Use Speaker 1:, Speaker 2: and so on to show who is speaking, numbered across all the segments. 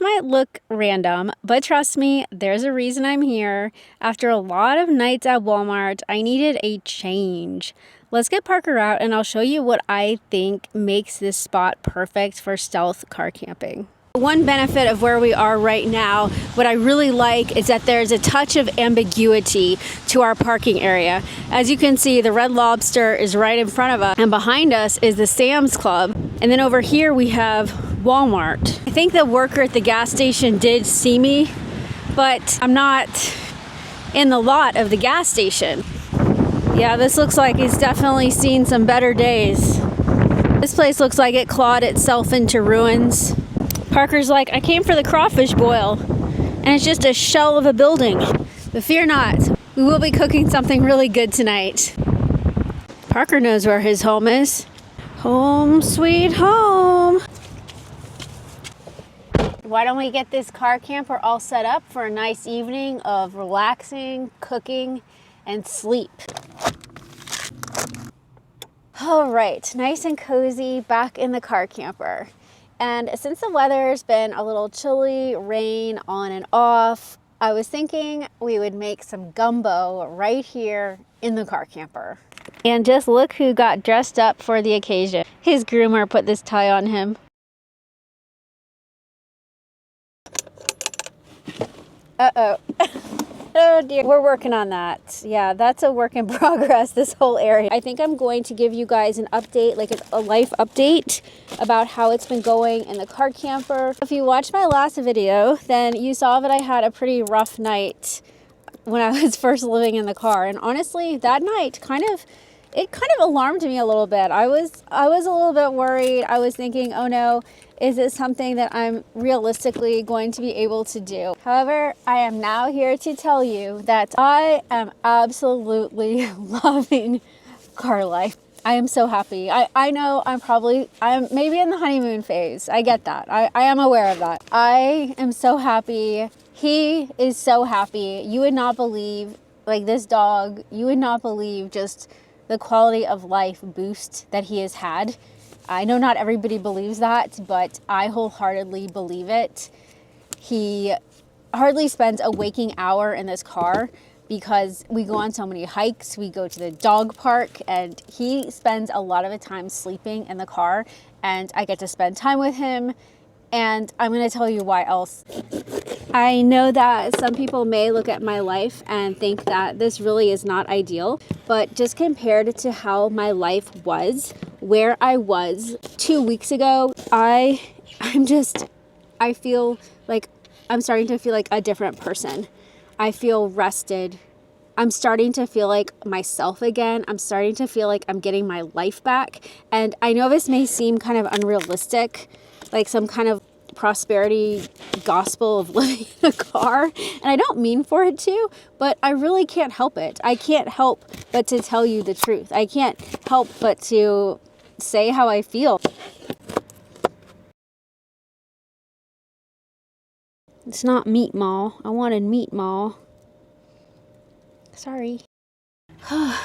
Speaker 1: might look random, but trust me, there's a reason I'm here. After a lot of nights at Walmart, I needed a change. Let's get Parker out and I'll show you what I think makes this spot perfect for stealth car camping. One benefit of where we are right now, what I really like is that there's a touch of ambiguity to our parking area. As you can see, the Red Lobster is right in front of us, and behind us is the Sam's Club. And then over here we have Walmart. I think the worker at the gas station did see me, but I'm not in the lot of the gas station. Yeah, this looks like it's definitely seen some better days. This place looks like it clawed itself into ruins. Parker's like, I came for the crawfish boil, and it's just a shell of a building. But fear not, we will be cooking something really good tonight. Parker knows where his home is. Home sweet home. Why don't we get this car camper all set up for a nice evening of relaxing, cooking, and sleep. All right, nice and cozy back in the car camper. And since the weather's been a little chilly, rain on and off, I was thinking we would make some gumbo right here in the car camper. And just look who got dressed up for the occasion. His groomer put this tie on him. Uh-oh. Oh dear, we're working on that. Yeah, that's a work in progress, this whole area. I think I'm going to give you guys an update, like a life update about how it's been going in the car camper. If you watched my last video, then you saw that I had a pretty rough night when I was first living in the car. And honestly, that night kind of alarmed me a little bit. I was a little bit worried. I was thinking, oh no, is it something that I'm realistically going to be able to do? However, I am now here to tell you that I am absolutely loving car life. I am so happy. I know I'm maybe in the honeymoon phase. I get that. I am aware of that. I am so happy. He is so happy. You would not believe, like this dog, you would not believe just the quality of life boost that he has had. I know not everybody believes that, but I wholeheartedly believe it. He hardly spends a waking hour in this car because we go on so many hikes, we go to the dog park, and he spends a lot of the time sleeping in the car, and I get to spend time with him, and I'm going to tell you why else. I know that some people may look at my life and think that this really is not ideal, but just compared to how my life was, where I was 2 weeks ago, I feel like I'm starting to feel like a different person. I feel rested. I'm starting to feel like myself again. I'm starting to feel like I'm getting my life back. And I know this may seem kind of unrealistic, like some kind of prosperity gospel of living in a car, and I don't mean for it to, but I really can't help it. I can't help but to tell you the truth. I can't help but to say how I feel. It's not meat mall. I wanted meat mall. Sorry.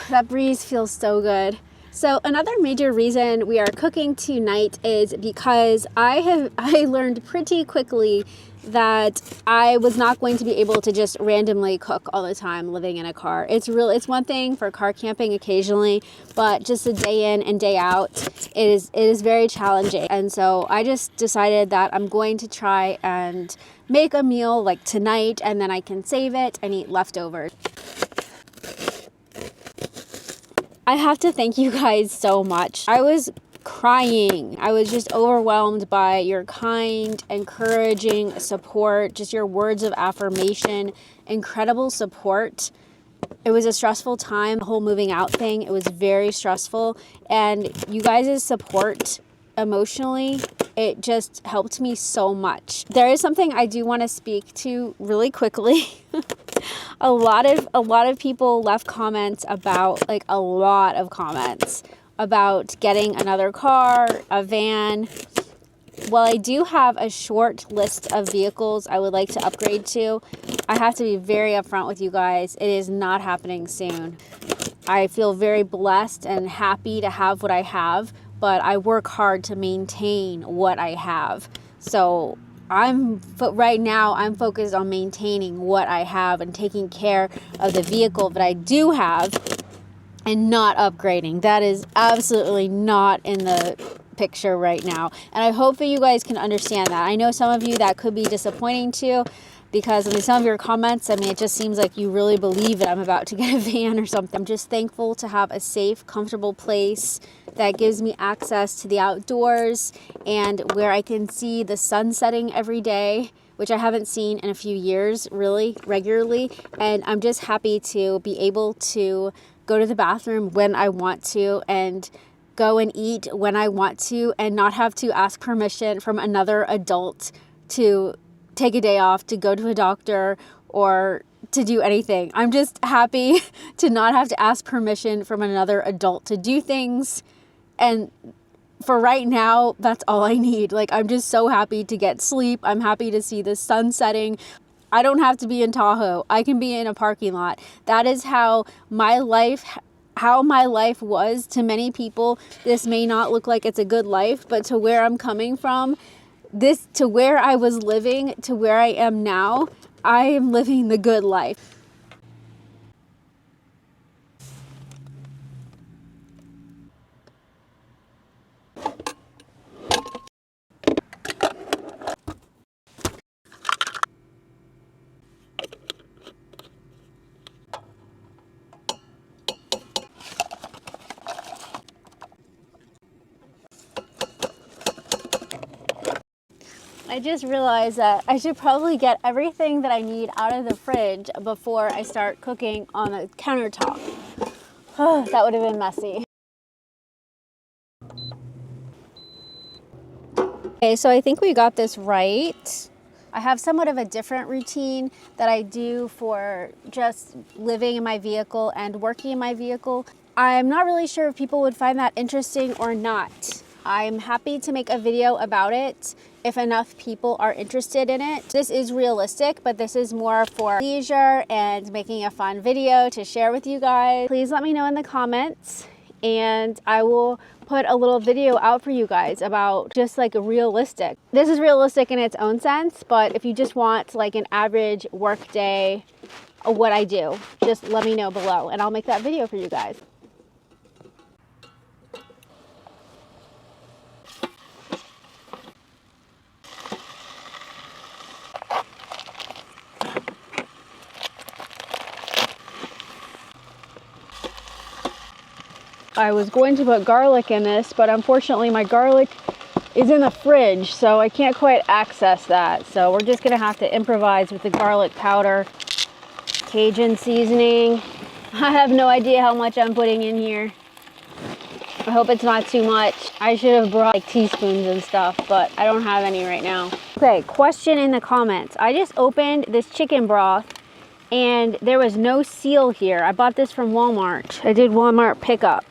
Speaker 1: That breeze feels so good. So another major reason we are cooking tonight is because I learned pretty quickly that I was not going to be able to just randomly cook all the time living in a car. It's one thing for car camping occasionally, but just a day in and day out, it is very challenging. And so I just decided that I'm going to try and make a meal like tonight, and then I can save it and eat leftovers. I have to thank you guys so much. I was crying. I was just overwhelmed by your kind, encouraging support, just your words of affirmation, incredible support. It was a stressful time, the whole moving out thing. It was very stressful, and you guys' support emotionally, it just helped me so much. There is something I do want to speak to really quickly. A lot of people left comments about, like a lot of comments about getting another car, a van. While I do have a short list of vehicles I would like to upgrade to, I have to be very upfront with you guys. It is not happening soon. I feel very blessed and happy to have what I have, but I work hard to maintain what I have. So But right now I'm focused on maintaining what I have and taking care of the vehicle that I do have and not upgrading. That is absolutely not in the picture right now. And I hope that you guys can understand that. I know some of you that could be disappointing to, because I mean, some of your comments, I mean, it just seems like you really believe that I'm about to get a van or something. I'm just thankful to have a safe, comfortable place that gives me access to the outdoors and where I can see the sun setting every day, which I haven't seen in a few years, really regularly. And I'm just happy to be able to go to the bathroom when I want to and go and eat when I want to and not have to ask permission from another adult to take a day off to go to a doctor or to do anything. I'm just happy to not have to ask permission from another adult to do things. And for right now, that's all I need. Like, I'm just so happy to get sleep. I'm happy to see the sun setting. I don't have to be in Tahoe. I can be in a parking lot. That is how my life was to many people. This may not look like it's a good life, but to where I'm coming from, to where I was living, to where I am now, I am living the good life. I just realized that I should probably get everything that I need out of the fridge before I start cooking on the countertop. Oh, that would have been messy. Okay, so I think we got this right. I have somewhat of a different routine that I do for just living in my vehicle and working in my vehicle. I'm not really sure if people would find that interesting or not. I'm happy to make a video about it if enough people are interested in it. This is realistic, but this is more for leisure and making a fun video to share with you guys. Please let me know in the comments and I will put a little video out for you guys about just like realistic. This is realistic in its own sense, but if you just want like an average work day of what I do, just let me know below and I'll make that video for you guys. I was going to put garlic in this, but unfortunately my garlic is in the fridge, so I can't quite access that. So we're just gonna have to improvise with the garlic powder. Cajun seasoning. I have no idea how much I'm putting in here. I hope it's not too much. I should have brought like teaspoons and stuff, but I don't have any right now. Okay, question in the comments. I just opened this chicken broth and there was no seal here. I bought this from Walmart. I did Walmart pickup,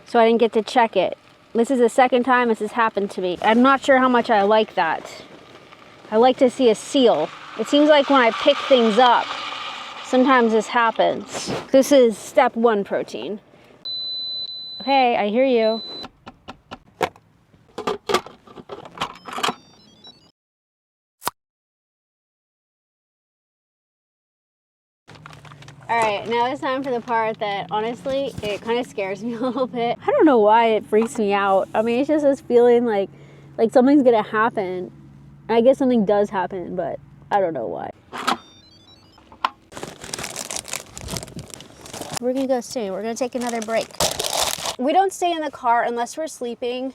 Speaker 1: so I didn't get to check it. This is the second time this has happened to me. I'm not sure how much I like that. I like to see a seal. It seems like when I pick things up, sometimes this happens. This is step 1 protein. Okay, I hear you. All right, now it's time for the part that honestly, it kind of scares me a little bit. I don't know why it freaks me out. I mean, it's just this feeling like something's gonna happen. I guess something does happen, but I don't know why. We're gonna go soon. We're gonna take another break. We don't stay in the car unless we're sleeping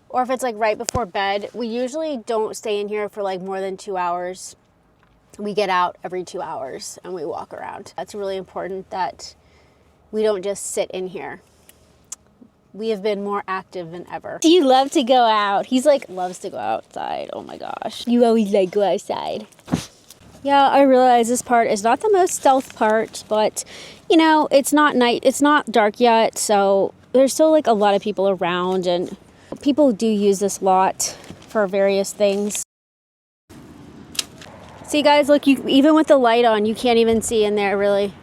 Speaker 1: or if it's like right before bed. We usually don't stay in here for like more than 2 hours. We get out every 2 hours and we walk around. That's really important that we don't just sit in here. We have been more active than ever. You love to go out. He's like, loves to go outside. Oh my gosh. You always like go outside. Yeah, I realize this part is not the most stealth part, but you know, it's not night. It's not dark yet. So there's still like a lot of people around and people do use this lot for various things. See guys, look, even with the light on, you can't even see in there really.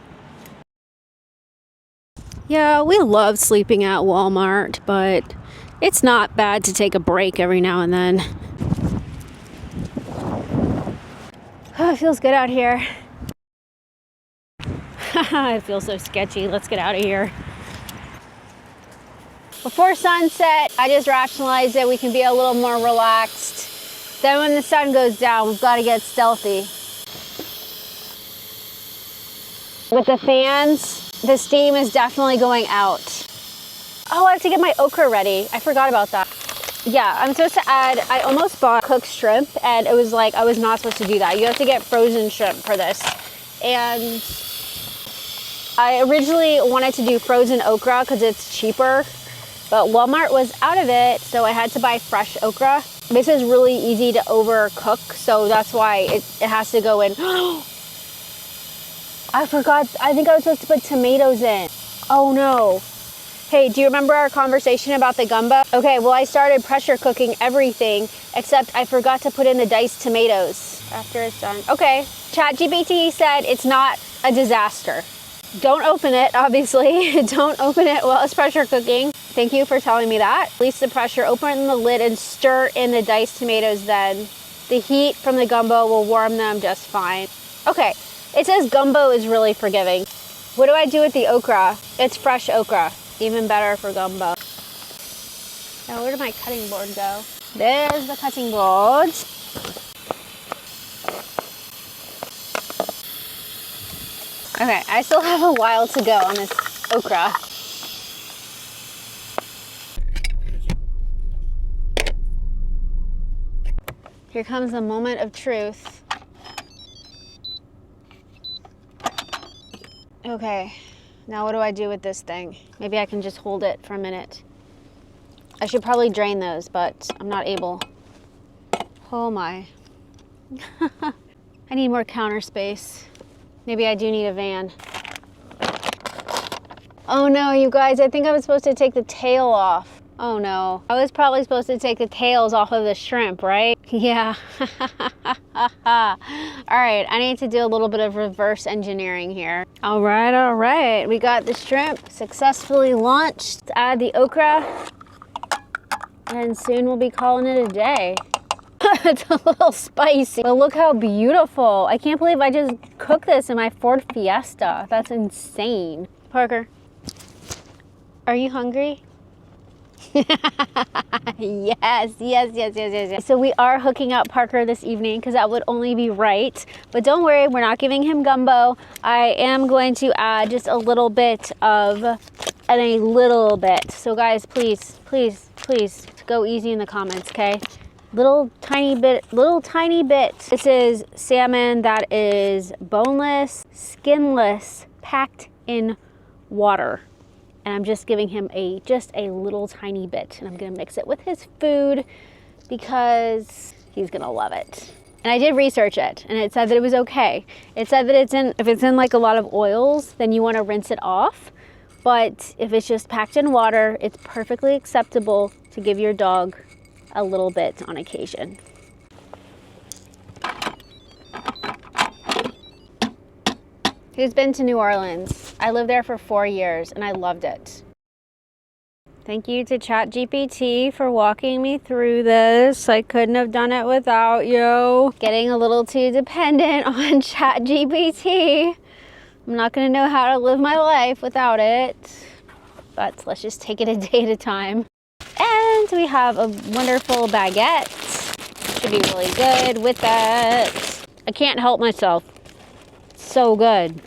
Speaker 1: Yeah, we love sleeping at Walmart, but it's not bad to take a break every now and then. Oh, it feels good out here. It feels so sketchy. Let's get out of here. Before sunset, I just rationalized that we can be a little more relaxed. Then when the sun goes down, we've got to get stealthy. With the fans, the steam is definitely going out. Oh, I have to get my okra ready. I forgot about that. Yeah, I'm supposed to add, I almost bought cooked shrimp and it was like, I was not supposed to do that. You have to get frozen shrimp for this. And I originally wanted to do frozen okra because it's cheaper, but Walmart was out of it, so I had to buy fresh okra. This is really easy to overcook, so that's why it has to go in. I forgot, I think I was supposed to put tomatoes in. Oh no. Hey, do you remember our conversation about the gumbo? Okay, well I started pressure cooking everything, except I forgot to put in the diced tomatoes after it's done. Okay, ChatGPT said it's not a disaster. Don't open it, obviously. Don't open it while it's pressure cooking. Thank you for telling me that. Release the pressure, open the lid and stir in the diced tomatoes then. The heat from the gumbo will warm them just fine. Okay, it says gumbo is really forgiving. What do I do with the okra? It's fresh okra. Even better for gumbo. Now where did my cutting board go? There's the cutting board. Okay, I still have a while to go on this okra. Here comes the moment of truth. Okay, now what do I do with this thing? Maybe I can just hold it for a minute. I should probably drain those, but I'm not able. Oh my. I need more counter space. Maybe I do need a van. Oh no, you guys, I think I was supposed to take the tail off. Oh no. I was probably supposed to take the tails off of the shrimp, right? Yeah. All right, I need to do a little bit of reverse engineering here. All right. We got the shrimp successfully launched. Add the okra. And soon we'll be calling it a day. It's a little spicy, but look how beautiful. I can't believe I just cooked this in my Ford Fiesta. That's insane. Parker, are you hungry? Yes. So we are hooking up Parker this evening because that would only be right. But don't worry, we're not giving him gumbo. I am going to add just a little bit of, and a little bit. So guys, please go easy in the comments, okay? Little tiny bit. This is salmon that is boneless, skinless, packed in water. And I'm just giving him just a little tiny bit. And I'm gonna mix it with his food because he's gonna love it. And I did research it and it said that it was okay. It said that if it's in like a lot of oils, then you wanna rinse it off. But if it's just packed in water, it's perfectly acceptable to give your dog a little bit on occasion. Who's been to New Orleans? I lived there for 4 years and I loved it. Thank you to ChatGPT for walking me through this. I couldn't have done it without you. Getting a little too dependent on ChatGPT. I'm not gonna know how to live my life without it, but let's just take it a day at a time. And we have a wonderful baguette. Should be really good with that. I can't help myself. It's so good.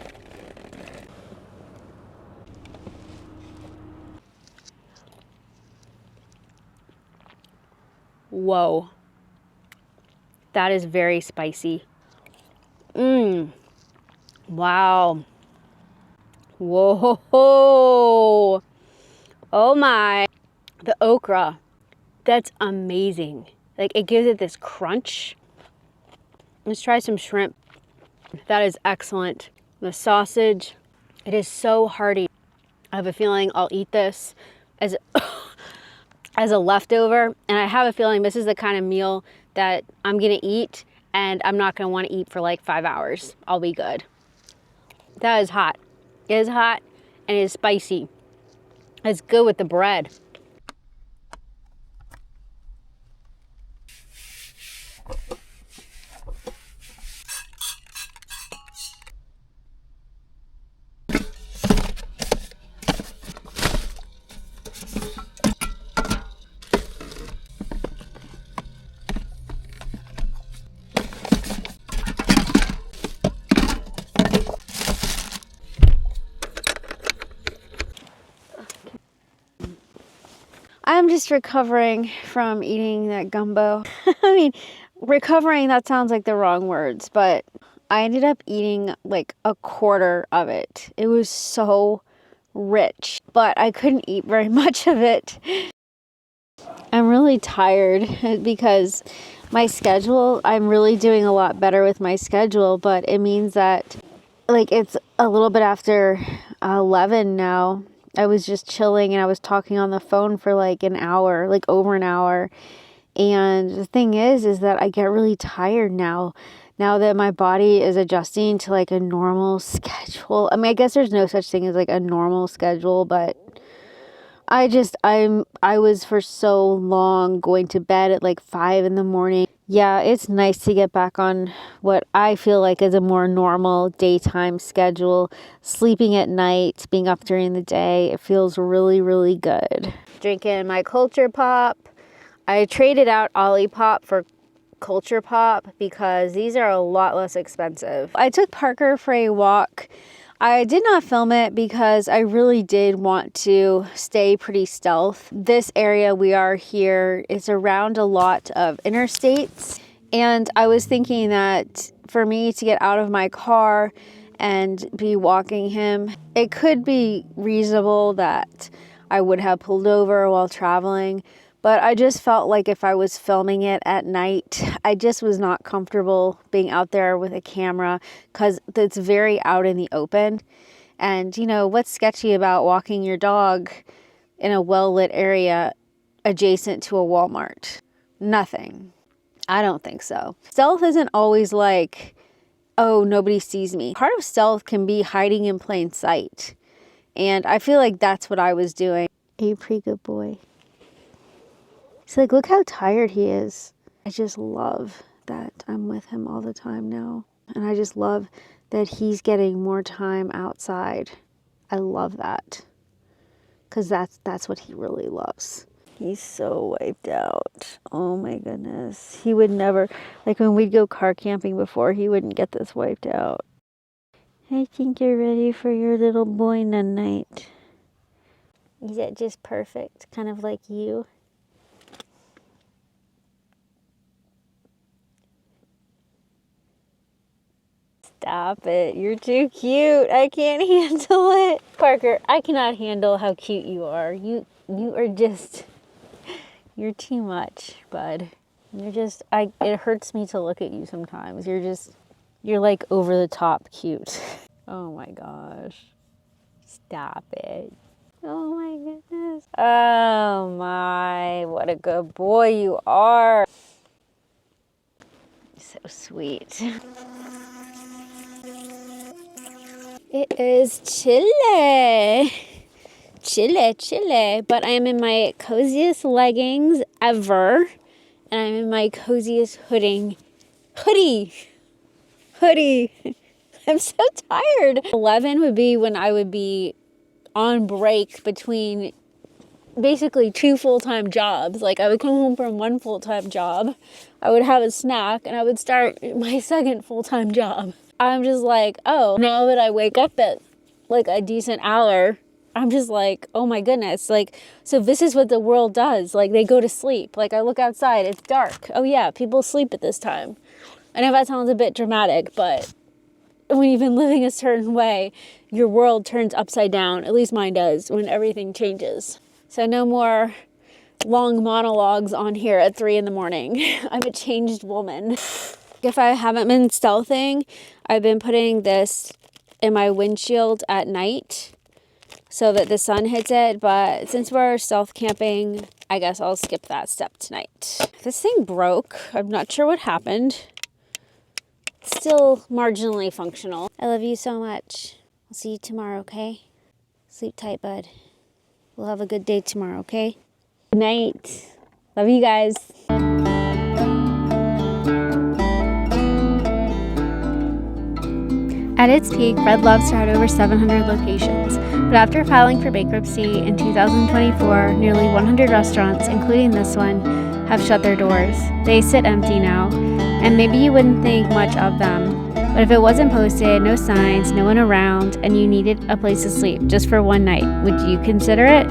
Speaker 1: Whoa. That is very spicy. Wow. Whoa. Oh my. The okra, that's amazing. Like it gives it this crunch. Let's try some shrimp. That is excellent. The sausage, it is so hearty. I have a feeling I'll eat this as as a leftover. And I have a feeling this is the kind of meal that I'm gonna eat and I'm not gonna wanna eat for like 5 hours. I'll be good. That is hot. It is hot and it is spicy. It's good with the bread. I'm just recovering from eating that gumbo. I mean, recovering, that sounds like the wrong words, but I ended up eating like a quarter of it. It was so rich, but I couldn't eat very much of it. I'm really tired because my schedule, I'm really doing a lot better with my schedule, but it means that like it's a little bit after 11 now. I was just chilling and I was talking on the phone for like an hour, like over an hour. And the thing is that I get really tired now that my body is adjusting to like a normal schedule. I mean, I guess there's no such thing as like a normal schedule, but I was for so long going to bed at like 5 in the morning. Yeah, it's nice to get back on what I feel like is a more normal daytime schedule. Sleeping at night, being up during the day, it feels really, really good. Drinking my Culture Pop. I traded out Olipop for Culture Pop because these are a lot less expensive. I took Parker for a walk. I did not film it because I really did want to stay pretty stealth. This area we are here is around a lot of interstates, and I was thinking that for me to get out of my car and be walking him, it could be reasonable that I would have pulled over while traveling. But I just felt like if I was filming it at night, I just was not comfortable being out there with a camera because it's very out in the open. And, you know, what's sketchy about walking your dog in a well-lit area adjacent to a Walmart? Nothing. I don't think so. Stealth isn't always like, oh, nobody sees me. Part of stealth can be hiding in plain sight. And I feel like that's what I was doing. A pretty good boy. So like, look how tired he is. I just love that I'm with him all the time now. And I just love that he's getting more time outside. I love that. Because that's what he really loves. He's so wiped out. Oh my goodness. He would never, like when we'd go car camping before, he wouldn't get this wiped out. I think you're ready for your little boy night. Is that just perfect? Kind of like you? Stop it. You're too cute. I can't handle it. Parker, I cannot handle how cute you are. You are just, you're too much, bud. It hurts me to look at you sometimes. You're like over the top cute. Oh my gosh. Stop it. Oh my goodness. Oh my, what a good boy you are. So sweet. It is chilly. Chilly. But I am in my coziest leggings ever. And I'm in my coziest hoodie. I'm so tired. 11 would be when I would be on break between basically 2 full-time jobs. Like I would come home from 1 full-time job. I would have a snack and I would start my 2nd full-time job. I'm just like, oh, now that I wake up at like a decent hour, I'm just like, oh my goodness. Like, so this is what the world does. Like they go to sleep. Like I look outside, it's dark. Oh yeah, people sleep at this time. I know that sounds a bit dramatic, but when you've been living a certain way, your world turns upside down. At least mine does when everything changes. So no more long monologues on here at 3 in the morning. I'm a changed woman. If I haven't been stealthing, I've been putting this in my windshield at night so that the sun hits it. But since we're stealth camping, I guess I'll skip that step tonight. This thing broke. I'm not sure what happened. Still marginally functional. I love you so much. I'll see you tomorrow, okay? Sleep tight, bud. We'll have a good day tomorrow, okay? Good night. Love you guys. At its peak, Red Lobster had over 700 locations, but after filing for bankruptcy in 2024, nearly 100 restaurants, including this one, have shut their doors. They sit empty now, and maybe you wouldn't think much of them, but if it wasn't posted, no signs, no one around, and you needed a place to sleep just for one night, would you consider it?